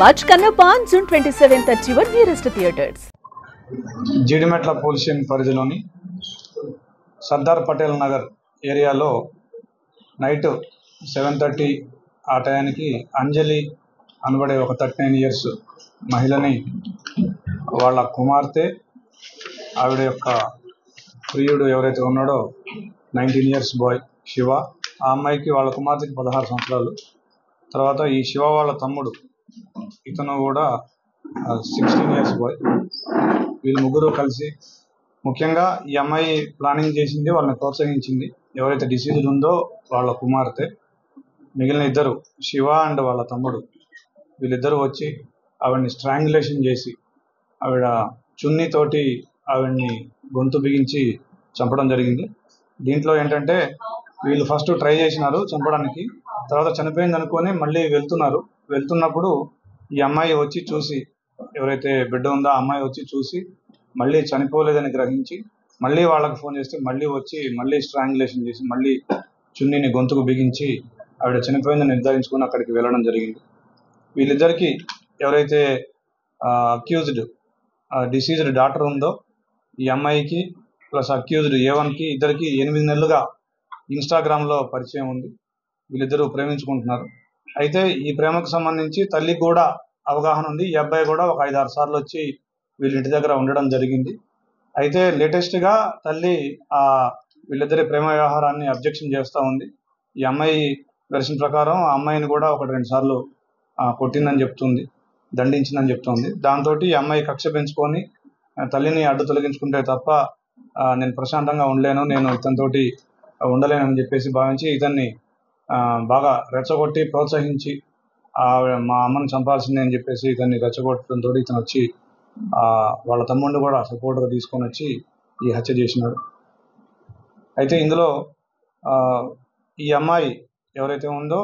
Watch Kannappa on June 27th at your nearest theatres. Jeedimetla police station పరిధిలోని సర్దార్ పటేల్ నగర్ ఏరియాలో night 7:30 ఆ టయానికి అంజలి అనబడే ఒక 39 ఇయర్స్ మహిళని వాళ్ళ కుమార్తె ఆవిడ యొక్క ప్రియుడు ఎవరైతే ఉన్నాడో 19 ఇయర్స్ బాయ్ శివ, ఆ అమ్మాయికి వాళ్ళ కుమార్తెకి 16 సంవత్సరాలు. తర్వాత ఈ శివ వాళ్ళ తమ్ముడు ఇతను కూడా 16 ఇయర్స్ బాయ్. వీళ్ళు ముగ్గురు కలిసి ముఖ్యంగా ఈ అమ్మాయి ప్లానింగ్ చేసింది, వాళ్ళని ప్రోత్సహించింది ఎవరైతే డిసీజ్డ్ ఉందో వాళ్ళ కుమార్తె. మిగిలిన ఇద్దరు శివ అండ్ వాళ్ళ తమ్ముడు వీళ్ళిద్దరూ వచ్చి ఆవిడని స్ట్రాంగులేషన్ చేసి ఆవిడ చున్నీతోటి ఆవిడ్ని గొంతు బిగించి చంపడం జరిగింది. దీంట్లో ఏంటంటే వీళ్ళు ఫస్ట్ ట్రై చేసినారు చంపడానికి, తర్వాత చనిపోయింది అనుకొని మళ్ళీ వెళ్తున్నప్పుడు ఈ అమ్మాయి వచ్చి చూసి, ఎవరైతే బిడ్డ ఉందో ఆ అమ్మాయి వచ్చి చూసి మళ్ళీ చనిపోలేదని గ్రహించి మళ్ళీ వాళ్ళకి ఫోన్ చేస్తే మళ్ళీ వచ్చి మళ్ళీ స్ట్రాంగులేషన్ చేసి మళ్ళీ చున్నీని గొంతుకు బిగించి ఆవిడ చనిపోయిందని నిర్ధారించుకొని అక్కడికి వెళ్ళడం జరిగింది. వీళ్ళిద్దరికీ ఎవరైతే అక్యూజ్డ్ డిసీజ్డ్ డాటర్ ఉందో ఈ అమ్మాయికి ప్లస్ అక్యూజ్డ్ A1కి ఇద్దరికి 8 నెలలుగా ఇన్స్టాగ్రామ్లో పరిచయం ఉంది. వీళ్ళిద్దరూ ప్రేమించుకుంటున్నారు. అయితే ఈ ప్రేమకు సంబంధించి తల్లికి కూడా అవగాహన ఉంది. ఈ అబ్బాయి కూడా ఒక 5-6 సార్లు వచ్చి వీళ్ళ ఇంటి దగ్గర ఉండడం జరిగింది. అయితే లేటెస్ట్గా తల్లి వీళ్ళిద్దరి ప్రేమ వ్యవహారాన్ని అబ్జెక్షన్ చేస్తూ ఉంది. ఈ అమ్మాయి వెర్షన్ ప్రకారం ఆ అమ్మాయిని కూడా 1-2 సార్లు కొట్టిందని చెప్తుంది, దండించిందని చెప్తుంది. దాంతో ఈ అమ్మాయి కక్ష పెంచుకొని తల్లిని అడ్డు తొలగించుకుంటే తప్ప నేను ప్రశాంతంగా ఉండలేను, నేను ఇతనితోటి ఉండలేనని చెప్పేసి భావించి ఇతన్ని బాగా రెచ్చగొట్టి ప్రోత్సహించి మా అమ్మను చంపాల్సిందే అని చెప్పేసి ఇతన్ని రెచ్చగొట్టడంతో ఇతను వచ్చి వాళ్ళ తమ్ముడిని కూడా సపోర్ట్గా తీసుకొని వచ్చి ఈ హత్య చేసినాడు. అయితే ఇందులో ఈ అమ్మాయి ఎవరైతే ఉందో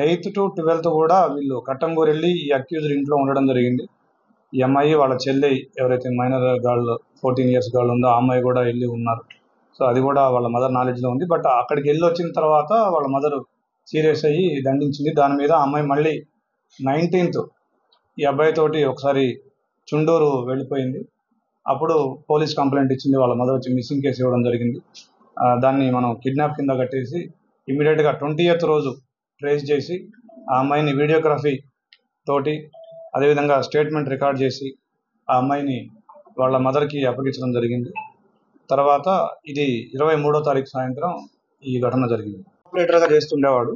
8th to 12th కూడా వీళ్ళు కట్టంగూరు వెళ్ళి ఈ అక్యూజ్డ్ ఇంట్లో ఉండడం జరిగింది. ఈ అమ్మాయి వాళ్ళ చెల్లి ఎవరైతే మైనర్ గర్ల్ 14 ఇయర్స్ గర్ల్ ఉందో ఆ అమ్మాయి కూడా వెళ్ళి ఉన్నారు. సో అది కూడా వాళ్ళ మదర్ నాలెడ్జ్లో ఉంది. బట్ అక్కడికి వెళ్ళి వచ్చిన తర్వాత వాళ్ళ మదర్ సీరియస్ అయ్యి దండించింది. దాని మీద అమ్మాయి మళ్ళీ 19th ఈ అబ్బాయితోటి ఒకసారి చుండూరు వెళ్ళిపోయింది. అప్పుడు పోలీస్ కంప్లైంట్ ఇచ్చింది. వాళ్ళ మదర్ వచ్చి మిస్సింగ్ కేసు ఇవ్వడం జరిగింది. దాన్ని మనం కిడ్నాప్ కింద కట్టేసి ఇమీడియట్గా 20th రోజు ట్రేస్ చేసి ఆ అమ్మాయిని వీడియోగ్రఫీ తోటి అదేవిధంగా స్టేట్మెంట్ రికార్డ్ చేసి ఆ అమ్మాయిని వాళ్ళ మదర్కి అప్పగించడం జరిగింది. తర్వాత ఇది 23వ తారీఖు సాయంత్రం ఈ ఘటన జరిగింది. ఆపరేటర్గా చేస్తుండేవాడు.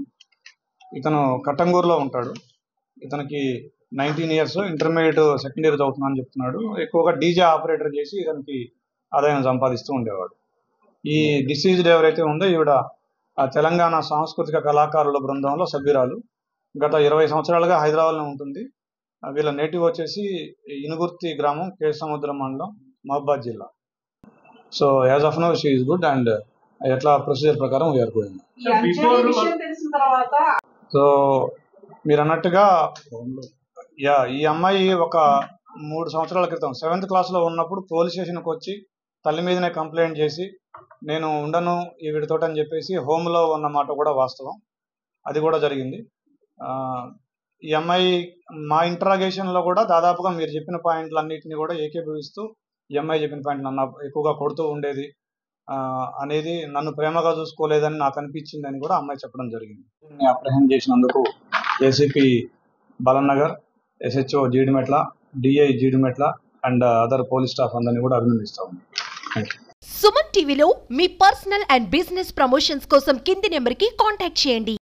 ఇతను కట్టంగూరులో ఉంటాడు. ఇతనికి 19 ఇయర్స్, ఇంటర్మీడియట్ సెకండ్ ఇయర్ చదువుతున్నాను చెప్తున్నాడు. ఎక్కువగా డీజే ఆపరేటర్ చేసి ఇతనికి ఆదాయం సంపాదిస్తూ ఉండేవాడు. ఈ డిసీజ్డ్ ఎవరైతే ఉందో ఈవిడ తెలంగాణ సాంస్కృతిక కళాకారుల బృందంలో సభ్యురాలు. గత 20 సంవత్సరాలుగా హైదరాబాద్లో ఉంటుంది. వీళ్ళ నేటివ్ వచ్చేసి ఇనుగుర్తి గ్రామం, కేసముద్రం మండలం, మహబాద్ జిల్లా. So as of now she is good and ఎట్లా ప్రొసీజర్ ప్రకారం వీఆర్ గోయింగ్. సో మీరు అన్నట్టుగా ఈ అమ్మాయి ఒక 3 సంవత్సరాల క్రితం 7th క్లాస్లో ఉన్నప్పుడు పోలీస్ స్టేషన్కి వచ్చి తల్లి మీదనే కంప్లైంట్ చేసి నేను ఉండను ఈ వీడితోటి అని చెప్పేసి హోమ్లో ఉన్న మాట కూడా వాస్తవం. అది కూడా జరిగింది. ఈ అమ్మాయి మా ఇంటరాగేషన్లో కూడా దాదాపుగా మీరు చెప్పిన పాయింట్లన్నింటినీ కూడా ఏకీభవిస్తూ ఈ అమ్మాయి చెప్పిన పాయింట్ నన్ను ఎక్కువగా కొడుతూ ఉండేది అనేది, నన్ను ప్రేమగా చూసుకోలేదని నాకు అనిపించింది అని కూడా అమ్మాయి చెప్పడం జరిగింది. అప్రహెండ్ చేసినందుకు ACP Balanagar, SHO Jeedimetla, DI Jeedimetla and other police staff అందరినీ కూడా అభినందిస్తాము. సుమన్ టీవీలో మీ పర్సనల్ అండ్ బిజినెస్ ప్రమోషన్స్ కోసం కింది నెంబర్కి కాంటాక్ట్ చేయండి.